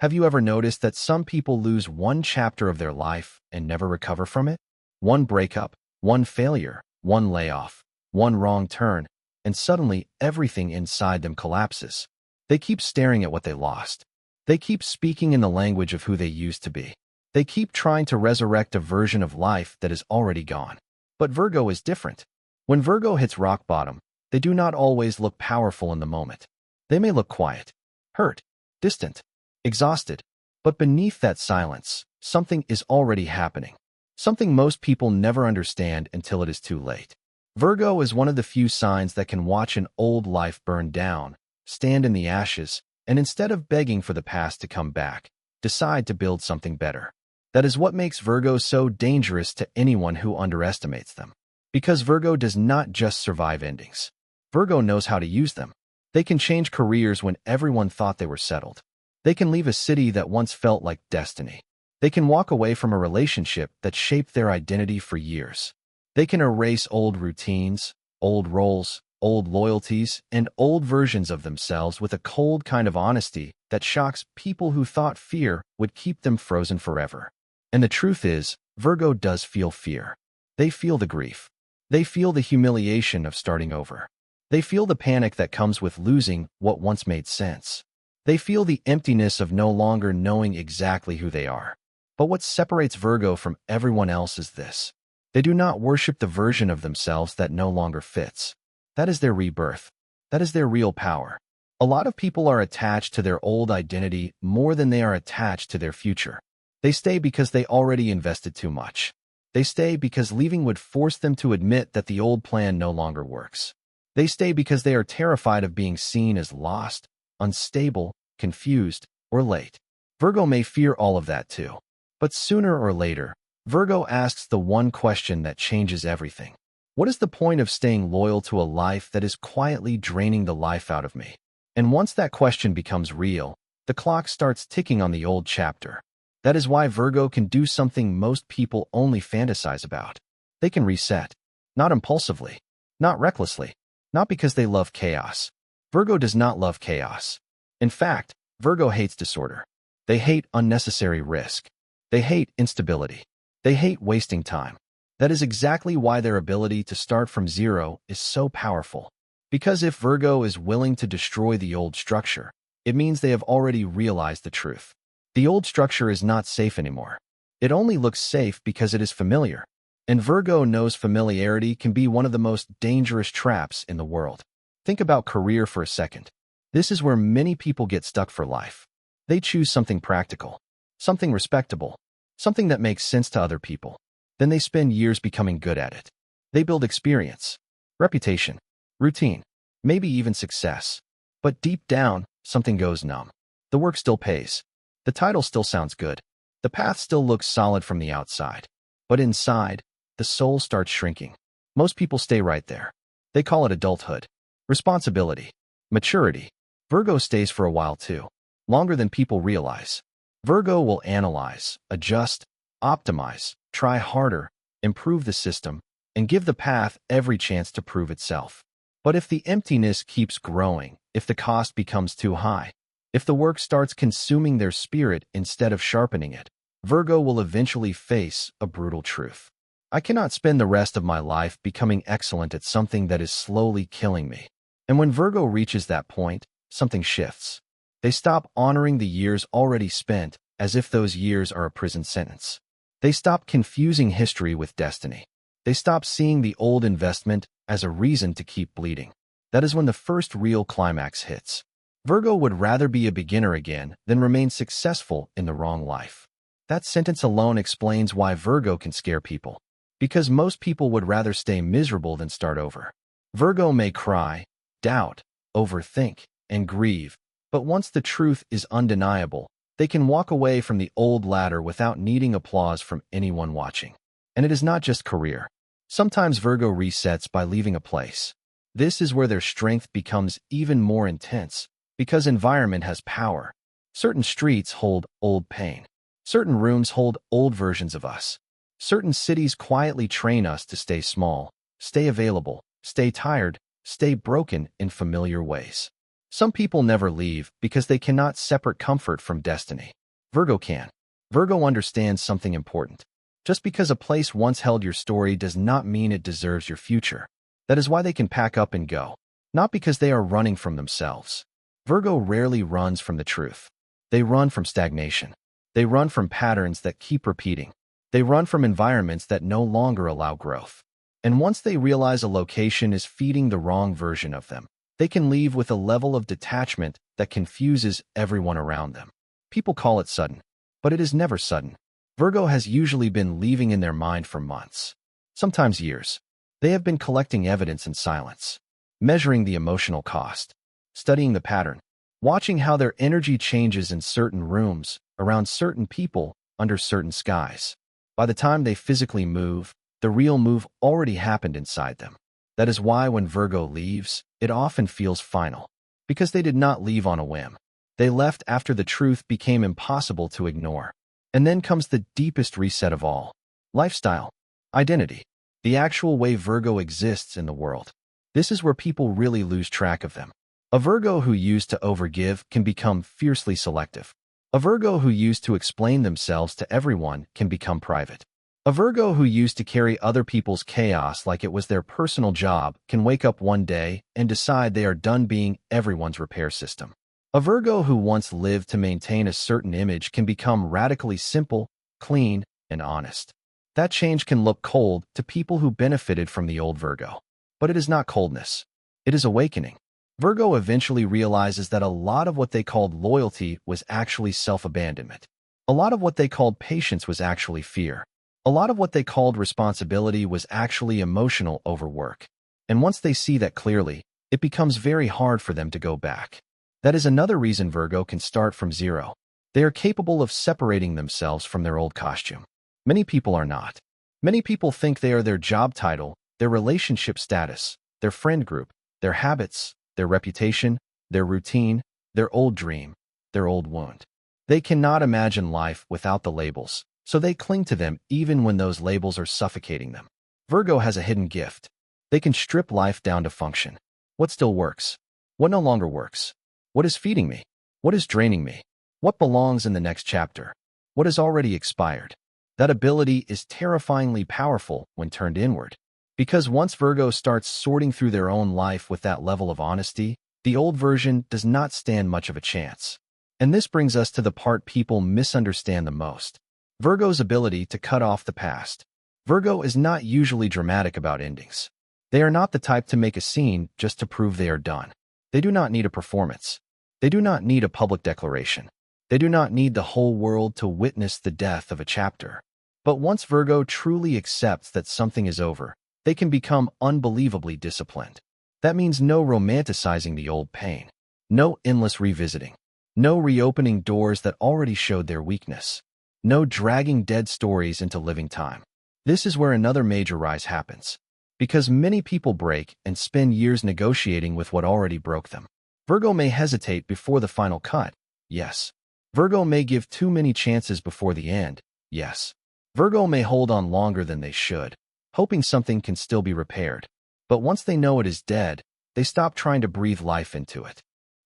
Have you ever noticed that some people lose one chapter of their life and never recover from it? One breakup, one failure, one layoff, one wrong turn, and suddenly everything inside them collapses. They keep staring at what they lost. They keep speaking in the language of who they used to be. They keep trying to resurrect a version of life that is already gone. But Virgo is different. When Virgo hits rock bottom, they do not always look powerful in the moment. They may look quiet, hurt, distant, exhausted, but beneath that silence, something is already happening. Something most people never understand until it is too late. Virgo is one of the few signs that can watch an old life burn down, stand in the ashes, and instead of begging for the past to come back, decide to build something better. That is what makes Virgo so dangerous to anyone who underestimates them. Because Virgo does not just survive endings. Virgo knows how to use them. They can change careers when everyone thought they were settled. They can leave a city that once felt like destiny. They can walk away from a relationship that shaped their identity for years. They can erase old routines, old roles, old loyalties, and old versions of themselves with a cold kind of honesty that shocks people who thought fear would keep them frozen forever. And the truth is, Virgo does feel fear. They feel the grief. They feel the humiliation of starting over. They feel the panic that comes with losing what once made sense. They feel the emptiness of no longer knowing exactly who they are. But what separates Virgo from everyone else is this. They do not worship the version of themselves that no longer fits. That is their rebirth. That is their real power. A lot of people are attached to their old identity more than they are attached to their future. They stay because they already invested too much. They stay because leaving would force them to admit that the old plan no longer works. They stay because they are terrified of being seen as lost, unstable, confused, or late. Virgo may fear all of that too. But sooner or later, Virgo asks the one question that changes everything. What is the point of staying loyal to a life that is quietly draining the life out of me? And once that question becomes real, the clock starts ticking on the old chapter. That is why Virgo can do something most people only fantasize about. They can reset. Not impulsively. Not recklessly. Not because they love chaos. Virgo does not love chaos. In fact, Virgo hates disorder. They hate unnecessary risk. They hate instability. They hate wasting time. That is exactly why their ability to start from zero is so powerful. Because if Virgo is willing to destroy the old structure, it means they have already realized the truth. The old structure is not safe anymore. It only looks safe because it is familiar. And Virgo knows familiarity can be one of the most dangerous traps in the world. Think about career for a second. This is where many people get stuck for life. They choose something practical, something respectable, something that makes sense to other people. Then they spend years becoming good at it. They build experience, reputation, routine, maybe even success. But deep down, something goes numb. The work still pays. The title still sounds good. The path still looks solid from the outside. But inside, the soul starts shrinking. Most people stay right there. They call it adulthood, responsibility, maturity. Virgo stays for a while too, longer than people realize. Virgo will analyze, adjust, optimize, try harder, improve the system, and give the path every chance to prove itself. But if the emptiness keeps growing, if the cost becomes too high, if the work starts consuming their spirit instead of sharpening it, Virgo will eventually face a brutal truth. I cannot spend the rest of my life becoming excellent at something that is slowly killing me. And when Virgo reaches that point, something shifts. They stop honoring the years already spent as if those years are a prison sentence. They stop confusing history with destiny. They stop seeing the old investment as a reason to keep bleeding. That is when the first real climax hits. Virgo would rather be a beginner again than remain successful in the wrong life. That sentence alone explains why Virgo can scare people. Because most people would rather stay miserable than start over. Virgo may cry, doubt, overthink, and grieve, but once the truth is undeniable, they can walk away from the old ladder without needing applause from anyone watching. And it is not just career. Sometimes Virgo resets by leaving a place. This is where their strength becomes even more intense, because environment has power. Certain streets hold old pain. Certain rooms hold old versions of us. Certain cities quietly train us to stay small, stay available, stay tired, stay broken in familiar ways. Some people never leave because they cannot separate comfort from destiny. Virgo can. Virgo understands something important. Just because a place once held your story does not mean it deserves your future. That is why they can pack up and go. Not because they are running from themselves. Virgo rarely runs from the truth. They run from stagnation. They run from patterns that keep repeating. They run from environments that no longer allow growth. And once they realize a location is feeding the wrong version of them, they can leave with a level of detachment that confuses everyone around them. People call it sudden, but it is never sudden. Virgo has usually been leaving in their mind for months, sometimes years. They have been collecting evidence in silence, measuring the emotional cost, studying the pattern, watching how their energy changes in certain rooms, around certain people, under certain skies. By the time they physically move, the real move already happened inside them. That is why when Virgo leaves, it often feels final, because they did not leave on a whim. They left after the truth became impossible to ignore. And then comes the deepest reset of all. Lifestyle. Identity. The actual way Virgo exists in the world. This is where people really lose track of them. A Virgo who used to overgive can become fiercely selective. A Virgo who used to explain themselves to everyone can become private. A Virgo who used to carry other people's chaos like it was their personal job can wake up one day and decide they are done being everyone's repair system. A Virgo who once lived to maintain a certain image can become radically simple, clean, and honest. That change can look cold to people who benefited from the old Virgo. But it is not coldness. It is awakening. Virgo eventually realizes that a lot of what they called loyalty was actually self-abandonment. A lot of what they called patience was actually fear. A lot of what they called responsibility was actually emotional overwork. And once they see that clearly, it becomes very hard for them to go back. That is another reason Virgo can start from zero. They are capable of separating themselves from their old costume. Many people are not. Many people think they are their job title, their relationship status, their friend group, their habits, their reputation, their routine, their old dream, their old wound. They cannot imagine life without the labels, so they cling to them even when those labels are suffocating them. Virgo has a hidden gift. They can strip life down to function. What still works? What no longer works? What is feeding me? What is draining me? What belongs in the next chapter? What has already expired? That ability is terrifyingly powerful when turned inward. Because once Virgo starts sorting through their own life with that level of honesty, the old version does not stand much of a chance. And this brings us to the part people misunderstand the most. Virgo's ability to cut off the past. Virgo is not usually dramatic about endings. They are not the type to make a scene just to prove they are done. They do not need a performance. They do not need a public declaration. They do not need the whole world to witness the death of a chapter. But once Virgo truly accepts that something is over, they can become unbelievably disciplined. That means no romanticizing the old pain, no endless revisiting, no reopening doors that already showed their weakness, no dragging dead stories into living time. This is where another major rise happens. Because many people break and spend years negotiating with what already broke them. Virgo may hesitate before the final cut, yes. Virgo may give too many chances before the end, yes. Virgo may hold on longer than they should, hoping something can still be repaired. But once they know it is dead, they stop trying to breathe life into it.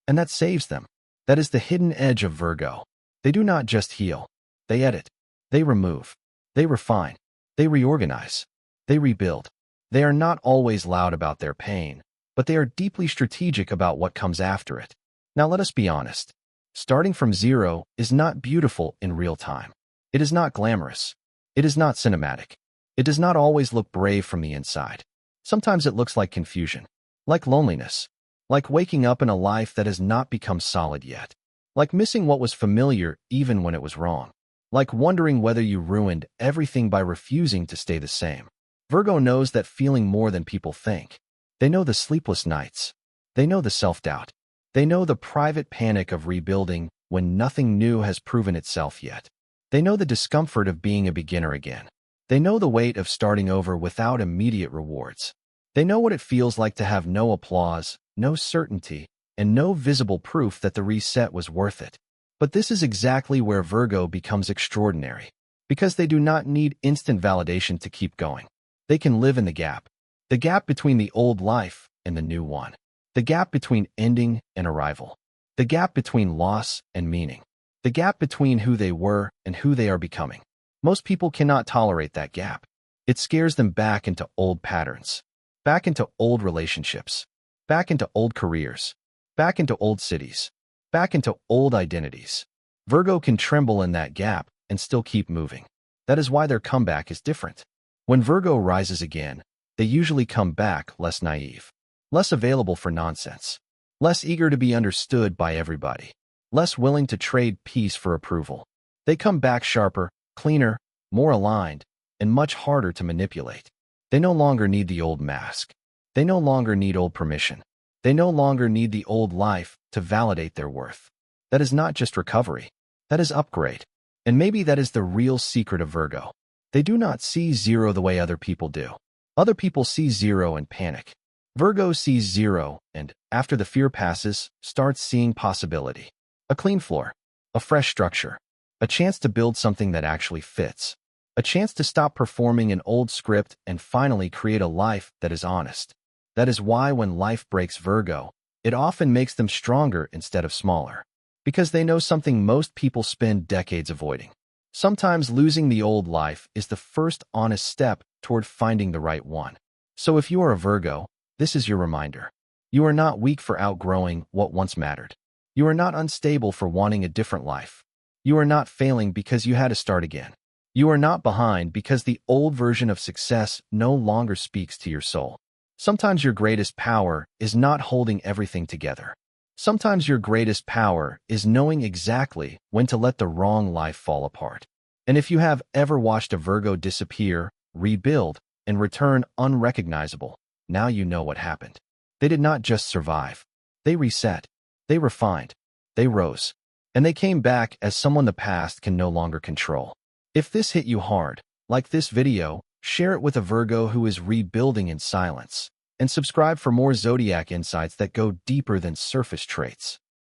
And that saves them. That is the hidden edge of Virgo. They do not just heal. They edit. They remove. They refine. They reorganize. They rebuild. They are not always loud about their pain, but they are deeply strategic about what comes after it. Now let us be honest. Starting from zero is not beautiful in real time. It is not glamorous. It is not cinematic. It does not always look brave from the inside. Sometimes it looks like confusion, like loneliness, like waking up in a life that has not become solid yet, like missing what was familiar even when it was wrong, like wondering whether you ruined everything by refusing to stay the same. Virgo knows that feeling more than people think. They know the sleepless nights. They know the self-doubt. They know the private panic of rebuilding when nothing new has proven itself yet. They know the discomfort of being a beginner again. They know the weight of starting over without immediate rewards. They know what it feels like to have no applause, no certainty, and no visible proof that the reset was worth it. But this is exactly where Virgo becomes extraordinary, because they do not need instant validation to keep going. They can live in the gap between the old life and the new one. The gap between ending and arrival. The gap between loss and meaning. The gap between who they were and who they are becoming. Most people cannot tolerate that gap. It scares them back into old patterns, back into old relationships, back into old careers, back into old cities, back into old identities. Virgo can tremble in that gap and still keep moving. That is why their comeback is different. When Virgo rises again, they usually come back less naive, less available for nonsense, less eager to be understood by everybody, less willing to trade peace for approval. They come back sharper, cleaner, more aligned, and much harder to manipulate. They no longer need the old mask. They no longer need old permission. They no longer need the old life to validate their worth. That is not just recovery. That is upgrade. And maybe that is the real secret of Virgo. They do not see zero the way other people do. Other people see zero and panic. Virgo sees zero and, after the fear passes, starts seeing possibility. A clean floor, a fresh structure, a chance to build something that actually fits, a chance to stop performing an old script and finally create a life that is honest. That is why when life breaks Virgo, it often makes them stronger instead of smaller. Because they know something most people spend decades avoiding. Sometimes losing the old life is the first honest step toward finding the right one. So if you are a Virgo, this is your reminder. You are not weak for outgrowing what once mattered. You are not unstable for wanting a different life. You are not failing because you had to start again. You are not behind because the old version of success no longer speaks to your soul. Sometimes your greatest power is not holding everything together. Sometimes your greatest power is knowing exactly when to let the wrong life fall apart. And if you have ever watched a Virgo disappear, rebuild, and return unrecognizable, now you know what happened. They did not just survive. They reset. They refined. They rose. And they came back as someone the past can no longer control. If this hit you hard, like this video, share it with a Virgo who is rebuilding in silence. And subscribe for more Zodiac insights that go deeper than surface traits.